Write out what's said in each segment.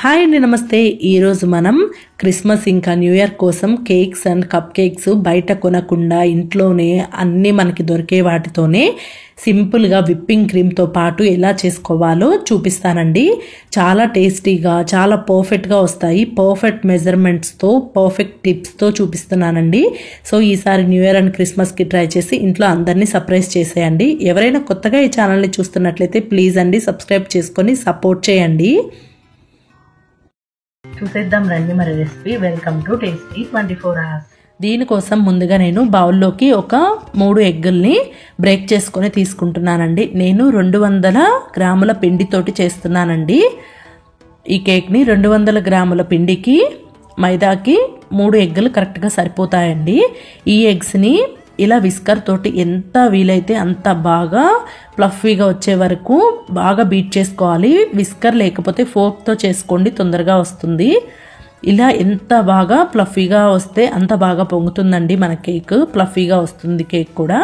Hi అండి, నమస్తే. ఈరోజు మనం క్రిస్మస్ ఇంకా న్యూ ఇయర్ కోసం కేక్స్ అండ్ కప్ కేక్స్ బయట కొనకుండా ఇంట్లోనే అన్నీ మనకి దొరికే వాటితోనే సింపుల్గా విప్పింగ్ క్రీమ్తో పాటు ఎలా చేసుకోవాలో చూపిస్తానండి. చాలా టేస్టీగా, చాలా పర్ఫెక్ట్గా వస్తాయి. పర్ఫెక్ట్ మెజర్మెంట్స్తో, పర్ఫెక్ట్ టిప్స్తో చూపిస్తున్నానండి. సో ఈసారి న్యూ ఇయర్ అండ్ క్రిస్మస్కి ట్రై చేసి ఇంట్లో అందరినీ సర్ప్రైజ్ చేసేయండి. ఎవరైనా కొత్తగా ఈ ఛానల్ని చూస్తున్నట్లయితే ప్లీజ్ అండి సబ్స్క్రైబ్ చేసుకొని సపోర్ట్ చేయండి. చూసేద్దాం రండి మరి recipe. Welcome to tasty 24 hours. దీనికోసం ముందుగా నేను బౌల్లోకి ఒక 3 ఎగ్గుల్ని బ్రేక్ చేసుకొని తీసుకుంటున్నానండి. నేను 200 గ్రాముల పిండితోటి చేస్తున్నానండి ఈ కేక్ని. 200 గ్రాముల పిండికి మైదాకి 3 ఎగ్గులు కరెక్ట్గా సరిపోతాయండి. ఈ ఎగ్స్ని ఇలా విస్కర్ తోటి ఎంత వీలైతే అంత బాగా ఫ్లఫీగా వచ్చే వరకు బాగా బీట్ చేసుకోవాలి. విస్కర్ లేకపోతే ఫోర్క్తో చేసుకోండి, తొందరగా వస్తుంది. ఇలా ఎంత బాగా ఫ్లఫీగా వస్తే అంత బాగా పొంగుతుందండి మన కేక్. ఫ్లఫీగా వస్తుంది కేక్ కూడా.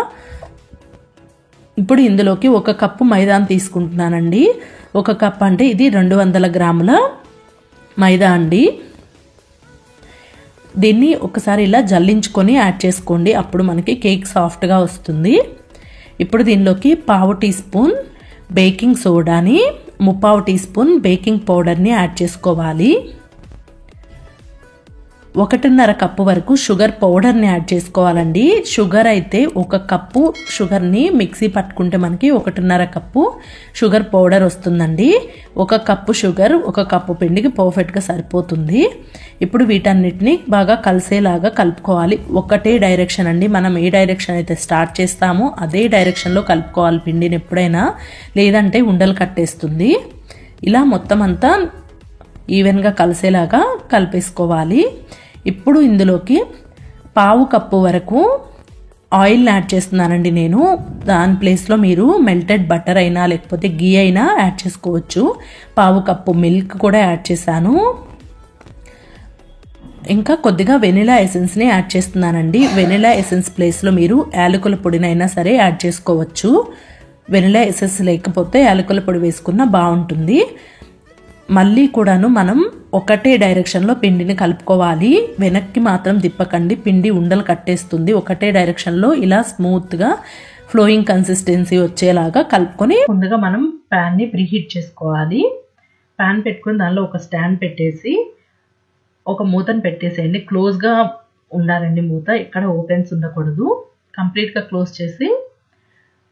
ఇప్పుడు ఇందులోకి 1 కప్పు మైదాని తీసుకుంటున్నానండి. 1 కప్ అంటే ఇది 200 గ్రాముల మైదా అండి. దీన్ని ఒకసారి ఇలా జల్లించుకొని యాడ్ చేసుకోండి, అప్పుడు మనకి కేక్ సాఫ్ట్గా వస్తుంది. ఇప్పుడు దీనిలోకి 1/2 టీ స్పూన్ బేకింగ్ సోడాని, 3/4 టీ స్పూన్ బేకింగ్ పౌడర్ని యాడ్ చేసుకోవాలి. 1.5 కప్పు వరకు షుగర్ పౌడర్ని యాడ్ చేసుకోవాలండి. షుగర్ అయితే 1 కప్పు షుగర్ని మిక్సీ పట్టుకుంటే మనకి 1.5 కప్పు షుగర్ పౌడర్ వస్తుందండి. 1 కప్పు షుగర్ 1 కప్పు పిండికి పర్ఫెక్ట్గా సరిపోతుంది. ఇప్పుడు వీటన్నిటిని బాగా కలిసేలాగా కలుపుకోవాలి. ఒకటే డైరెక్షన్ అండి, మనం ఏ డైరెక్షన్ అయితే స్టార్ట్ చేస్తామో అదే డైరెక్షన్లో కలుపుకోవాలి పిండిని ఎప్పుడైనా, లేదంటే ఉండలు కట్టేస్తుంది. ఇలా మొత్తం అంతా ఈవెన్గా కలిసేలాగా కలిపేసుకోవాలి. ఇప్పుడు ఇందులోకి 1/2 కప్పు వరకు ఆయిల్ యాడ్ చేస్తున్నానండి నేను. దాని ప్లేస్లో మీరు మెల్టెడ్ బటర్ అయినా లేకపోతే గీ అయినా యాడ్ చేసుకోవచ్చు. 1/2 కప్పు మిల్క్ కూడా యాడ్ చేశాను. ఇంకా కొద్దిగా వెనిలా ఎసెన్స్ని యాడ్ చేస్తున్నానండి. వెనిలా ఎసెన్స్ ప్లేస్లో మీరు యాలకుల పొడినైనా సరే యాడ్ చేసుకోవచ్చు. వెనిలా ఎసెన్స్ లేకపోతే యాలకుల పొడి వేసుకున్నా బాగుంటుంది. మళ్ళీ కూడాను మనం ఒకటే డైరెక్షన్లో పిండిని కలుపుకోవాలి. వెనక్కి మాత్రం తిప్పకండి, పిండి ఉండలు కట్టేస్తుంది. ఒకటే డైరెక్షన్లో ఇలా స్మూత్గా ఫ్లోయింగ్ కన్సిస్టెన్సీ వచ్చేలాగా కలుపుకొని ముందుగా మనం ప్యాన్ని ప్రీహీట్ చేసుకోవాలి. ప్యాన్ పెట్టుకుని దానిలో ఒక స్టాండ్ పెట్టేసి ఒక మూతను పెట్టేసేయండి. క్లోజ్గా ఉండాలండి మూత, ఎక్కడ ఓపెన్స్ ఉండకూడదు. కంప్లీట్గా క్లోజ్ చేసి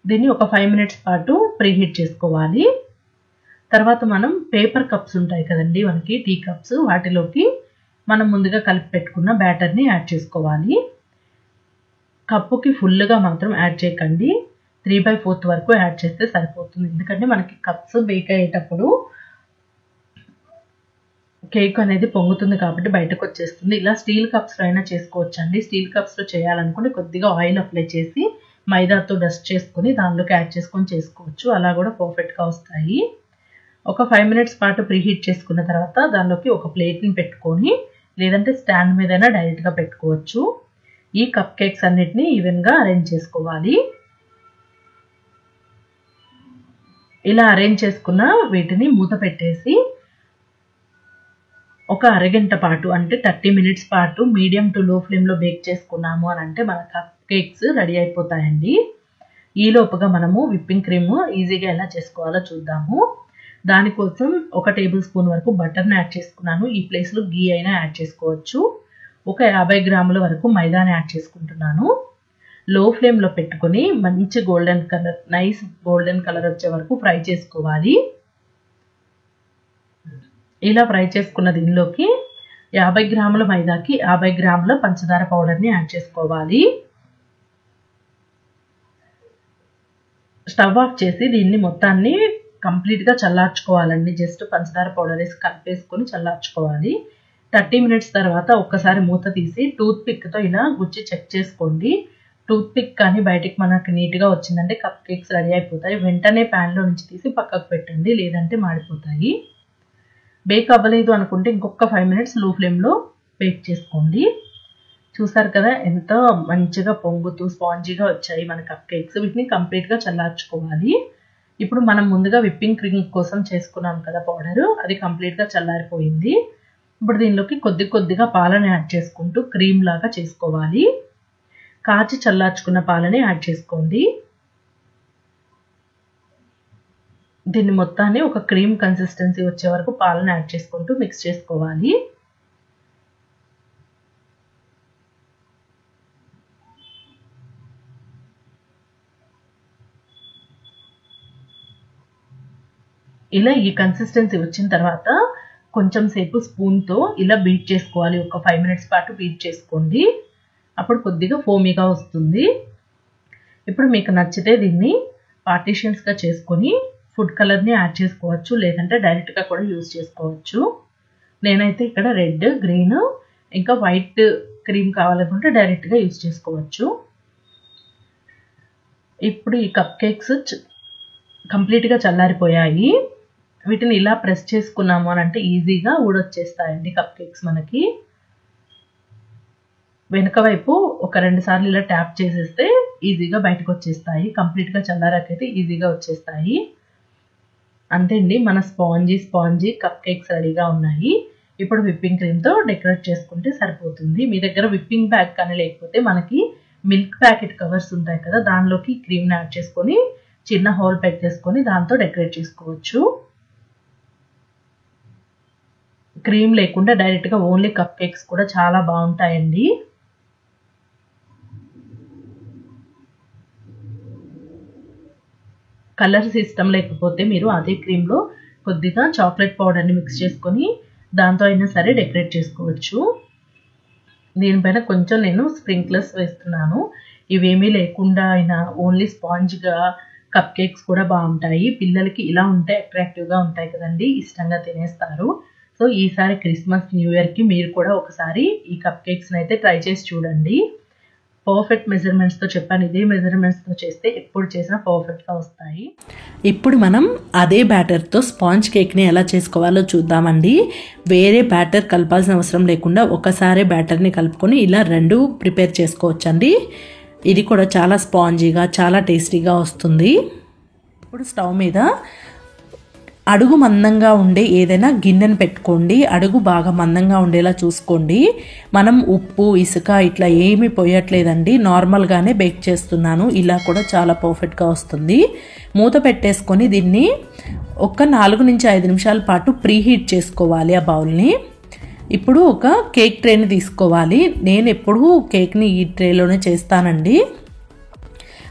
దీన్ని ఒక 5 మినిట్స్ పాటు ప్రీహీట్ చేసుకోవాలి. తర్వాత మనం పేపర్ కప్స్ ఉంటాయి కదండి మనకి, టీ కప్స్, వాటిలోకి మనం ముందుగా కలిపి పెట్టుకున్న బ్యాటర్ని యాడ్ చేసుకోవాలి. కప్పుకి ఫుల్గా మాత్రం యాడ్ చేయకండి, 3/4 వరకు యాడ్ చేస్తే సరిపోతుంది. ఎందుకంటే మనకి కప్స్ బేక్ అయ్యేటప్పుడు కేక్ అనేది పొంగుతుంది కాబట్టి బయటకు వచ్చేస్తుంది. ఇలా స్టీల్ కప్స్లో అయినా చేసుకోవచ్చు అండి. స్టీల్ కప్స్లో చేయాలనుకుంటే కొద్దిగా ఆయిల్ అప్లై చేసి మైదాతో డస్ట్ చేసుకొని దానిలోకి యాడ్ చేసుకొని చేసుకోవచ్చు. అలా కూడా పర్ఫెక్ట్గా వస్తాయి. ఒక 5 మినిట్స్ పాటు ప్రీహీట్ చేసుకున్న తర్వాత దానిలోకి ఒక ప్లేట్ని పెట్టుకొని, లేదంటే స్టాండ్ మీదైనా డైరెక్ట్గా పెట్టుకోవచ్చు. ఈ కప్ కేక్స్ అన్నిటినీ ఈవెన్గా అరేంజ్ చేసుకోవాలి. ఇలా అరేంజ్ చేసుకున్న వీటిని మూత పెట్టేసి ఒక అరగంట పాటు అంటే 30 మినిట్స్ పాటు మీడియం టు లో ఫ్లేమ్లో బేక్ చేసుకున్నాము అని అంటే మన కప్ కేక్స్ రెడీ అయిపోతాయండి. ఈలోపుగా మనము విప్పింగ్ క్రీమ్ ఈజీగా ఎలా చేసుకోవాలో చూద్దాము. దానికోసం 1 టేబుల్ స్పూన్ వరకు బటర్ని యాడ్ చేసుకున్నాను. ఈ ప్లేస్లో గీ అయినా యాడ్ చేసుకోవచ్చు. ఒక 50 గ్రాముల వరకు మైదాని యాడ్ చేసుకుంటున్నాను. లో ఫ్లేమ్లో పెట్టుకొని మంచి golden colour, nice golden colour వచ్చే వరకు ఫ్రై చేసుకోవాలి. ఇలా ఫ్రై చేసుకున్న దీనిలోకి 50 గ్రాముల మైదాకి 50 గ్రాముల పంచదార పౌడర్ని యాడ్ చేసుకోవాలి. స్టవ్ ఆఫ్ చేసి దీన్ని మొత్తాన్ని కంప్లీట్గా చల్లార్చుకోవాలండి. జస్ట్ పంచదార పౌడర్ వేసి కలిపేసుకొని చల్లార్చుకోవాలి. 30 మినిట్స్ తర్వాత ఒక్కసారి మూత తీసి టూత్ పిక్తో ఇలా గుచ్చి చెక్ చేసుకోండి. టూత్ పిక్ కానీ బయటికి మనకు నీట్గా వచ్చిందంటే కప్ కేక్స్ రెడీ అయిపోతాయి. వెంటనే ప్యాన్లో నుంచి తీసి పక్కకు పెట్టండి, లేదంటే మాడిపోతాయి. బేక్ అవ్వలేదు అనుకుంటే ఇంకొక 5 మినిట్స్ లో ఫ్లేమ్లో బేక్ చేసుకోండి. చూసారు కదా ఎంత మంచిగా పొంగుతూ స్పాంజీగా వచ్చాయి మన కప్ కేక్స్. వీటిని కంప్లీట్గా చల్లార్చుకోవాలి. ఇప్పుడు మనం ముందుగా విప్పింగ్ క్రీమ్ కోసం చేసుకున్నాం కదా పౌడర్, అది కంప్లీట్గా చల్లారిపోయింది. ఇప్పుడు దీనిలోకి కొద్దిగా పాలను యాడ్ చేసుకుంటూ క్రీమ్ లాగా చేసుకోవాలి. కాచి చల్లార్చుకున్న పాలని యాడ్ చేసుకోండి. దీన్ని మొత్తాన్ని ఒక క్రీమ్ కన్సిస్టెన్సీ వచ్చే వరకు పాలను యాడ్ చేసుకుంటూ మిక్స్ చేసుకోవాలి. ఇలా ఈ కన్సిస్టెన్సీ వచ్చిన తర్వాత కొంచెం సేపు స్పూన్తో ఇలా బీట్ చేసుకోవాలి. ఒక 5 మినిట్స్ పాటు బీట్ చేసుకోండి. అప్పుడు కొద్దిగా ఫోమీగా వస్తుంది. ఇప్పుడు మీకు నచ్చితే దీన్ని పార్టీషన్స్గా చేసుకొని ఫుడ్ కలర్ని యాడ్ చేసుకోవచ్చు, లేదంటే డైరెక్ట్గా కూడా యూజ్ చేసుకోవచ్చు. నేనైతే ఇక్కడ రెడ్, గ్రీన్ ఇంకా వైట్ క్రీమ్ కావాలనుకుంటే డైరెక్ట్గా యూజ్ చేసుకోవచ్చు. ఇప్పుడు ఈ కప్ కేక్స్ కంప్లీట్గా చల్లారిపోయాయి. వీటిని ఇలా ప్రెస్ చేసుకున్నాము అని అంటే ఈజీగా ఊడొచ్చేస్తాయండి కప్ కేక్స్ మనకి. వెనుక వైపు ఒక 2 సార్లు ఇలా ట్యాప్ చేసేస్తే ఈజీగా బయటకు వచ్చేస్తాయి. కంప్లీట్గా చల్లారాకైతే ఈజీగా వచ్చేస్తాయి. అంతే అండి, మన స్పాంజీ కప్ కేక్స్ రెడీగా ఉన్నాయి. ఇప్పుడు విప్పింగ్ క్రీమ్తో డెకరేట్ చేసుకుంటే సరిపోతుంది. మీ దగ్గర విప్పింగ్ బ్యాగ్ కానీ లేకపోతే మనకి మిల్క్ ప్యాకెట్ కవర్స్ ఉంటాయి కదా, దానిలోకి క్రీమ్ని యాడ్ చేసుకొని చిన్న హోల్ పెట్టేసుకొని దాంతో డెకరేట్ చేసుకోవచ్చు. క్రీమ్ లేకుండా డైరెక్ట్గా ఓన్లీ కప్ కేక్స్ కూడా చాలా బాగుంటాయండి. కలర్స్ ఇష్టం లేకపోతే మీరు అదే క్రీమ్లో కొద్దిగా చాక్లెట్ పౌడర్ని మిక్స్ చేసుకొని దాంతో అయినా సరే డెకరేట్ చేసుకోవచ్చు. దీనిపైన కొంచెం నేను స్ప్రింక్లర్స్ వేస్తున్నాను. ఇవేమీ లేకుండా అయినా ఓన్లీ స్పాంజ్గా కప్ కేక్స్ కూడా బాగుంటాయి. పిల్లలకి ఇలా ఉంటే అట్రాక్టివ్గా ఉంటాయి కదండి, ఇష్టంగా తినేస్తారు. సో ఈసారి క్రిస్మస్ న్యూ ఇయర్కి మీరు కూడా ఒకసారి ఈ కప్ కేక్స్ని అయితే ట్రై చేసి చూడండి. పర్ఫెక్ట్ మెజర్మెంట్స్తో చెప్పాను, ఇదే మెజర్మెంట్స్తో చేస్తే ఎప్పుడు చేసినా పర్ఫెక్ట్గా వస్తాయి. ఇప్పుడు మనం అదే బ్యాటర్తో స్పాంజ్ కేక్ని ఎలా చేసుకోవాలో చూద్దామండి. వేరే బ్యాటర్ కలపాల్సిన అవసరం లేకుండా ఒకసారి బ్యాటర్ని కలుపుకొని ఇలా 2 ప్రిపేర్ చేసుకోవచ్చండి. ఇది కూడా చాలా స్పాంజీగా చాలా టేస్టీగా వస్తుంది. ఇప్పుడు స్టవ్ మీద అడుగు మందంగా ఉండే ఏదైనా గిన్నెను పెట్టుకోండి. అడుగు బాగా మందంగా ఉండేలా చూసుకోండి. మనం ఉప్పు, ఇసుక ఇట్లా ఏమీ పోయట్లేదండి, నార్మల్గానే బేక్ చేస్తున్నాను. ఇలా కూడా చాలా పర్ఫెక్ట్గా వస్తుంది. మూత పెట్టేసుకొని దీన్ని ఒక 4 నుంచి 5 నిమిషాల పాటు ప్రీహీట్ చేసుకోవాలి ఆ బౌల్ని. ఇప్పుడు ఒక కేక్ ట్రేని తీసుకోవాలి. నేను ఎప్పుడు కేక్ని ఈ ట్రేలోనే చేస్తానండి.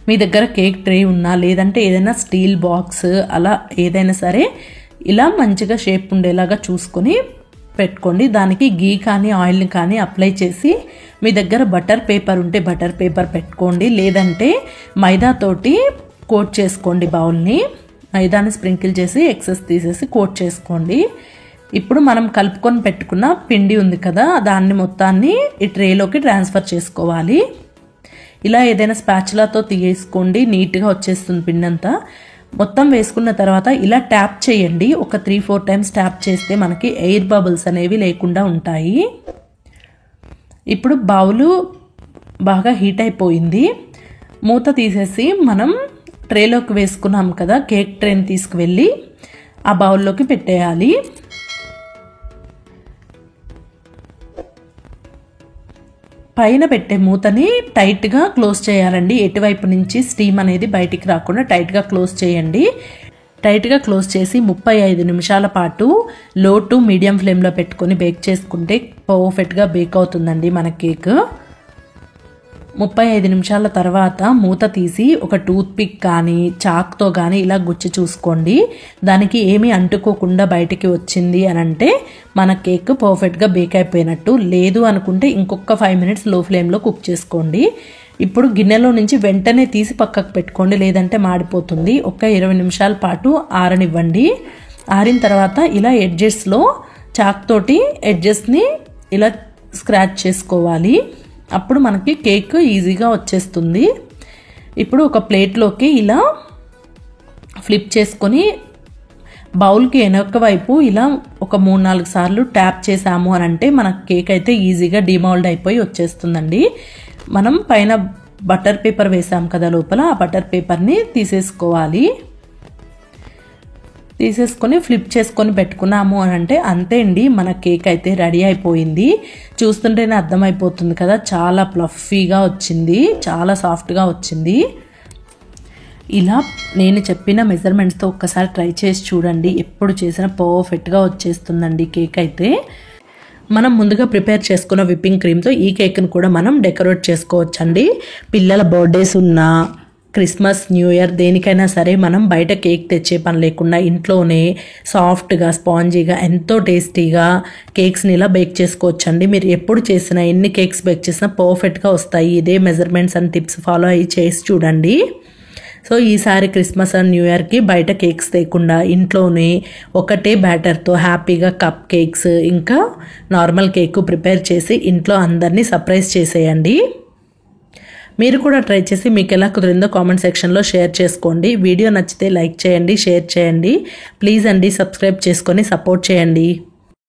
మీ దగ్గర కేక్ ట్రే ఉన్నా లేదంటే ఏదైనా స్టీల్ బాక్స్ అలా ఏదైనా సరే ఇలా మంచిగా షేప్ ఉండేలాగా చూసుకొని పెట్టుకోండి. దానికి గీ కానీ ఆయిల్ని కానీ అప్లై చేసి మీ దగ్గర బటర్ పేపర్ ఉంటే బటర్ పేపర్ పెట్టుకోండి, లేదంటే మైదాతోటి కోట్ చేసుకోండి. బౌల్ని మైదాని స్ప్రింకిల్ చేసి ఎక్సెస్ తీసేసి కోట్ చేసుకోండి. ఇప్పుడు మనం కలుపుకొని పెట్టుకున్న పిండి ఉంది కదా, దాన్ని మొత్తాన్ని ఈ ట్రేలోకి ట్రాన్స్ఫర్ చేసుకోవాలి. ఇలా ఏదైనా స్పాచులాతో తీసుకోండి, నీట్గా వచ్చేస్తుంది పిండి అంతా. మొత్తం వేసుకున్న తర్వాత ఇలా ట్యాప్ చేయండి. ఒక 3-4 టైమ్స్ ట్యాప్ చేస్తే మనకి ఎయిర్ బబుల్స్ అనేవి లేకుండా ఉంటాయి. ఇప్పుడు బౌలు బాగా హీట్ అయిపోయింది. మూత తీసేసి మనం ట్రేలోకి వేసుకున్నాం కదా, కేక్ ట్రేని తీసుకువెళ్ళి ఆ బౌల్లోకి పెట్టేయాలి. పైన పెట్టే మూతని టైట్గా క్లోజ్ చేయాలండి. ఎటువైపు నుంచి స్టీమ్ అనేది బయటికి రాకుండా టైట్గా క్లోజ్ చేయండి. టైట్గా క్లోజ్ చేసి 35 నిమిషాల పాటు లో టు మీడియం ఫ్లేమ్లో పెట్టుకొని బేక్ చేసుకుంటే పర్ఫెక్ట్గా బేక్ అవుతుందండి మన కేక్. 35 నిమిషాల తర్వాత మూత తీసి ఒక టూత్ పిక్ కానీ చాక్తో కానీ ఇలా గుచ్చి చూసుకోండి. దానికి ఏమీ అంటుకోకుండా బయటికి వచ్చింది అని అంటే మన కేక్ పర్ఫెక్ట్గా బేక్ అయిపోయినట్టు. లేదు అనుకుంటే ఇంకొక 5 మినిట్స్ లో ఫ్లేమ్లో కుక్ చేసుకోండి. ఇప్పుడు గిన్నెలో నుంచి వెంటనే తీసి పక్కకు పెట్టుకోండి, లేదంటే మాడిపోతుంది. ఒక 20 నిమిషాల పాటు ఆరనివ్వండి. ఆరిన తర్వాత ఇలా ఎడ్జెస్లో చాక్ తోటి ఎడ్జెస్ని ఇలా స్క్రాచ్ చేసుకోవాలి. అప్పుడు మనకి కేక్ ఈజీగా వచ్చేస్తుంది. ఇప్పుడు ఒక ప్లేట్లోకి ఇలా ఫ్లిప్ చేసుకొని బౌల్కి వెనక వైపు ఇలా ఒక 3-4 సార్లు ట్యాప్ చేసాము అని అంటే మన కేక్ అయితే ఈజీగా డిమౌల్డ్ అయిపోయి వచ్చేస్తుందండి. మనం పైన బటర్ పేపర్ వేసాం కదా లోపల, ఆ బటర్ పేపర్ని తీసేసుకోవాలి. తీసేసుకొని ఫ్లిప్ చేసుకొని పెట్టుకున్నాము అని అంటే అంతే అండి, మన కేక్ అయితే రెడీ అయిపోయింది. చూస్తుంటేనే అర్థమైపోతుంది కదా, చాలా ప్లఫీగా వచ్చింది, చాలా సాఫ్ట్గా వచ్చింది. ఇలా నేను చెప్పిన మెజర్మెంట్స్తో ఒక్కసారి ట్రై చేసి చూడండి, ఎప్పుడు చేసినా పర్ఫెక్ట్గా వచ్చేస్తుందండి కేక్ అయితే. మనం ముందుగా ప్రిపేర్ చేసుకున్న విప్పింగ్ క్రీమ్తో ఈ కేక్ను కూడా మనం డెకరేట్ చేసుకోవచ్చండి. పిల్లల బర్త్డేస్ ఉన్నా, క్రిస్మస్, న్యూ ఇయర్ దేనికైనా సరే మనం బయట కేక్ తెచ్చే పని లేకుండా ఇంట్లోనే సాఫ్ట్గా, స్పాంజీగా, ఎంతో టేస్టీగా కేక్స్ని ఇలా బేక్ చేసుకోవచ్చండి. మీరు ఎప్పుడు చేసినా, ఎన్ని కేక్స్ బేక్ చేసినా పర్ఫెక్ట్గా వస్తాయి. ఇదే మెజర్మెంట్స్ అండ్ టిప్స్ ఫాలో అయ్యి చేసి చూడండి. సో ఈసారి క్రిస్మస్ అండ్ న్యూ ఇయర్కి బయట కేక్స్ తేకుండా ఇంట్లోనే ఒకటే బ్యాటర్తో హ్యాపీగా కప్ కేక్స్ ఇంకా నార్మల్ కేక్ ప్రిపేర్ చేసి ఇంట్లో అందరినీ సర్ప్రైజ్ చేసేయండి. మీరు కూడా ట్రై చేసి మీకు ఎలా కుదిరిందో కామెంట్ సెక్షన్లో షేర్ చేసుకోండి. వీడియో నచ్చితే లైక్ చేయండి, షేర్ చేయండి. ప్లీజ్ అండి సబ్స్క్రైబ్ చేసుకొని సపోర్ట్ చేయండి.